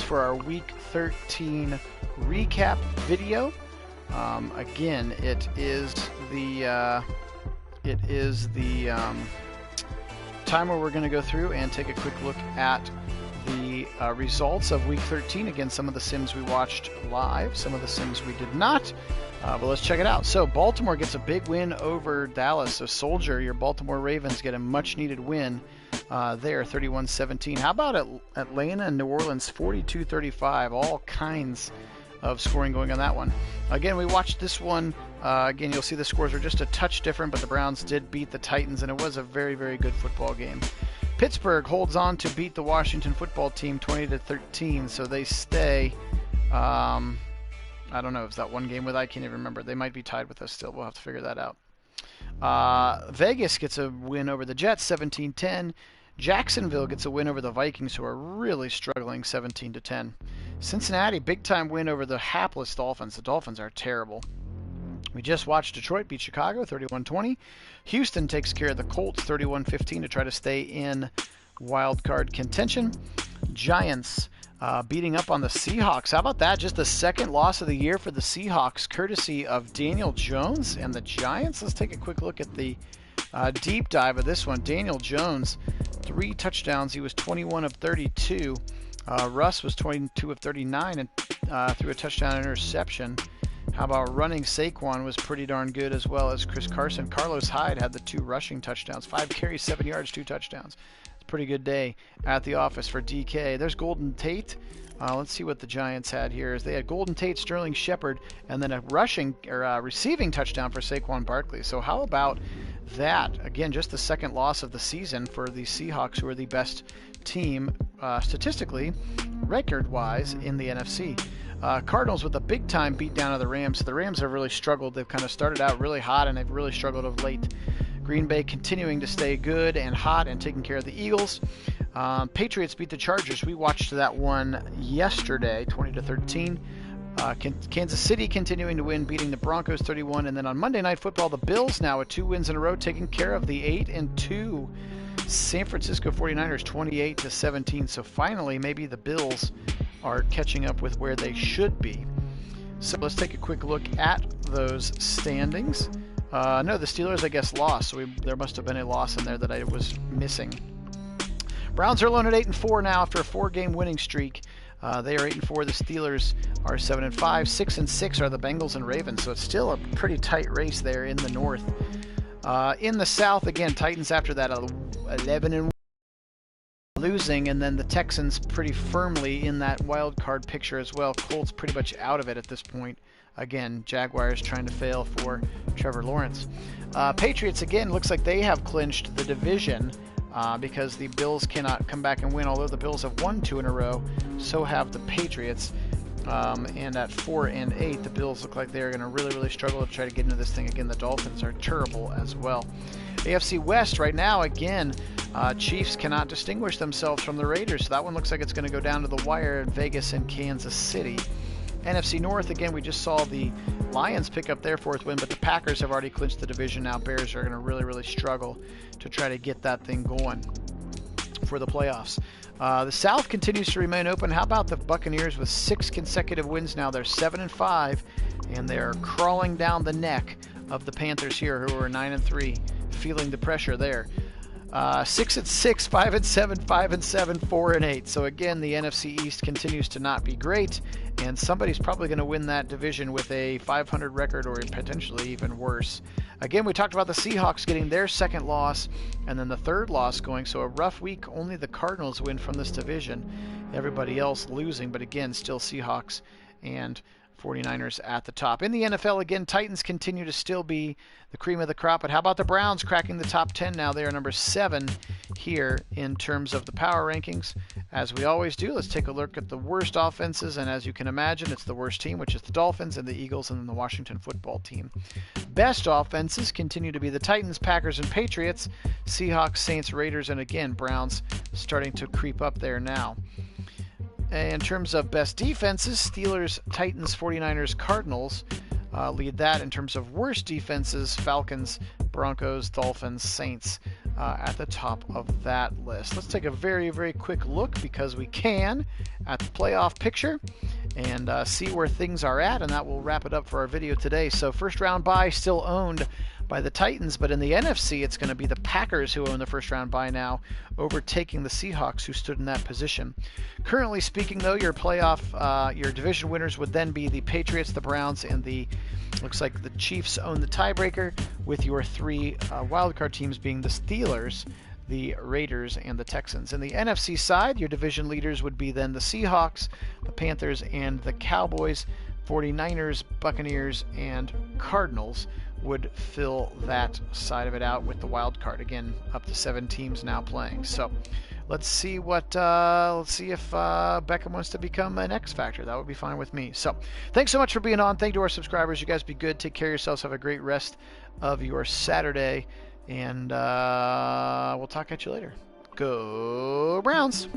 for our Week 13 recap video. Again, it is the time where we're going to go through and take a quick look at the results of Week 13. Again, some of the sims we watched live, some of the sims we did not. But let's check it out. So Baltimore gets a big win over Dallas. So Soldier, your Baltimore Ravens, get a much-needed win there, 31-17. How about Atlanta and New Orleans, 42-35? All kinds of scoring going on that one. Again, we watched this one. Again, you'll see the scores are just a touch different, but the Browns did beat the Titans, and it was a very, very good football game. Pittsburgh holds on to beat the Washington football team 20-13, so they stay. I don't know, is that one game with? I can't even remember. They might be tied with us still. We'll have to figure that out. Vegas gets a win over the Jets, 17-10. Jacksonville gets a win over the Vikings, who are really struggling, 17-10. Cincinnati, big-time win over the hapless Dolphins. The Dolphins are terrible. We just watched Detroit beat Chicago, 31-20. Houston takes care of the Colts, 31-15, to try to stay in wild card contention. Giants beating up on the Seahawks. How about that? Just the second loss of the year for the Seahawks, courtesy of Daniel Jones and the Giants. Let's take a quick look at the deep dive of this one. Daniel Jones, 3 touchdowns. He was 21 of 32. Russ was 22 of 39 and threw a touchdown interception. How about running? Saquon was pretty darn good, as well as Chris Carson. Carlos Hyde had the 2 rushing touchdowns. 5 carries, 7 yards, 2 touchdowns. It's a pretty good day at the office for DK. There's Golden Tate. Let's see what the Giants had here. They had Golden Tate, Sterling Shepard, and then a receiving touchdown for Saquon Barkley. So how about that? Again, just the second loss of the season for the Seahawks, who are the best team statistically, record-wise, in the NFC. Cardinals with a big-time beatdown of the Rams. So the Rams have really struggled. They've kind of started out really hot, and they've really struggled of late. Green Bay continuing to stay good and hot and taking care of the Eagles. Patriots beat the Chargers. We watched that one yesterday, 20-13. Kansas City continuing to win, beating the Broncos 31. And then on Monday Night Football, the Bills now with 2 wins in a row, taking care of the 8-2 San Francisco 49ers, 28-17. So finally, maybe the Bills are catching up with where they should be. So let's take a quick look at those standings. No, the Steelers, I guess, lost. So there must have been a loss in there that I was missing. Browns are alone at 8-4 now after a 4-game winning streak. They are 8-4. The Steelers are 7-5. 6-6 are the Bengals and Ravens. So it's still a pretty tight race there in the North. In the South, again, Titans after that 11-1. Losing, and then the Texans pretty firmly in that wild card picture as well. Colts pretty much out of it at this point. Again, Jaguars trying to fail for Trevor Lawrence. Patriots, again, looks like they have clinched the division because the Bills cannot come back and win, although the Bills have won 2 in a row. So have the Patriots. And at 4-8, the Bills look like they're going to really, really struggle to try to get into this thing again. The Dolphins are terrible as well. AFC West right now, again, Chiefs cannot distinguish themselves from the Raiders, so that one looks like it's going to go down to the wire in Vegas and Kansas City. NFC North, again, we just saw the Lions pick up their 4th win, but the Packers have already clinched the division. Now Bears are going to really, really struggle to try to get that thing going for the playoffs. The South continues to remain open. How about the Buccaneers with 6 consecutive wins now? They're 7-5, and they're crawling down the neck of the Panthers here, who are 9-3, feeling the pressure there. 6-6, 5-7, 5-7, 4-8. So again, the NFC East continues to not be great, and somebody's probably going to win that division with a 500 record or potentially even worse. Again, we talked about the Seahawks getting their 2nd loss and then the 3rd loss going. So a rough week. Only the Cardinals win from this division. Everybody else losing, but again, still Seahawks and 49ers at the top. In the NFL, again, Titans continue to still be the cream of the crop. But how about the Browns cracking the top 10 now? They are number 7 here in terms of the power rankings. As we always do, let's take a look at the worst offenses. And as you can imagine, it's the worst team, which is the Dolphins and the Eagles and then the Washington football team. Best offenses continue to be the Titans, Packers, and Patriots. Seahawks, Saints, Raiders, and again, Browns starting to creep up there now. In terms of best defenses, Steelers, Titans, 49ers, Cardinals lead that. In terms of worst defenses, Falcons, Broncos, Dolphins, Saints, at the top of that list. Let's take a very, very quick look, because we can, at the playoff picture and see where things are at, and that will wrap it up for our video today. So first round bye still owned by the Titans, but in the NFC it's going to be the Packers who own the first round bye now, overtaking the Seahawks, who stood in that position. Currently speaking, though, your your division winners would then be the Patriots, the Browns, and looks like the Chiefs own the tiebreaker, with your three wildcard teams being the Steelers, the Raiders, and the Texans. In the NFC side, your division leaders would be then the Seahawks, the Panthers, and the Cowboys. 49ers, Buccaneers, and Cardinals would fill that side of it out with the wild card. Again, up to 7 teams now playing. So let's see if Beckham wants to become an X Factor. That would be fine with me. So thanks so much for being on. Thank you to our subscribers. You guys be good. Take care of yourselves. Have a great rest of your Saturday. And we'll talk at you later. Go Browns!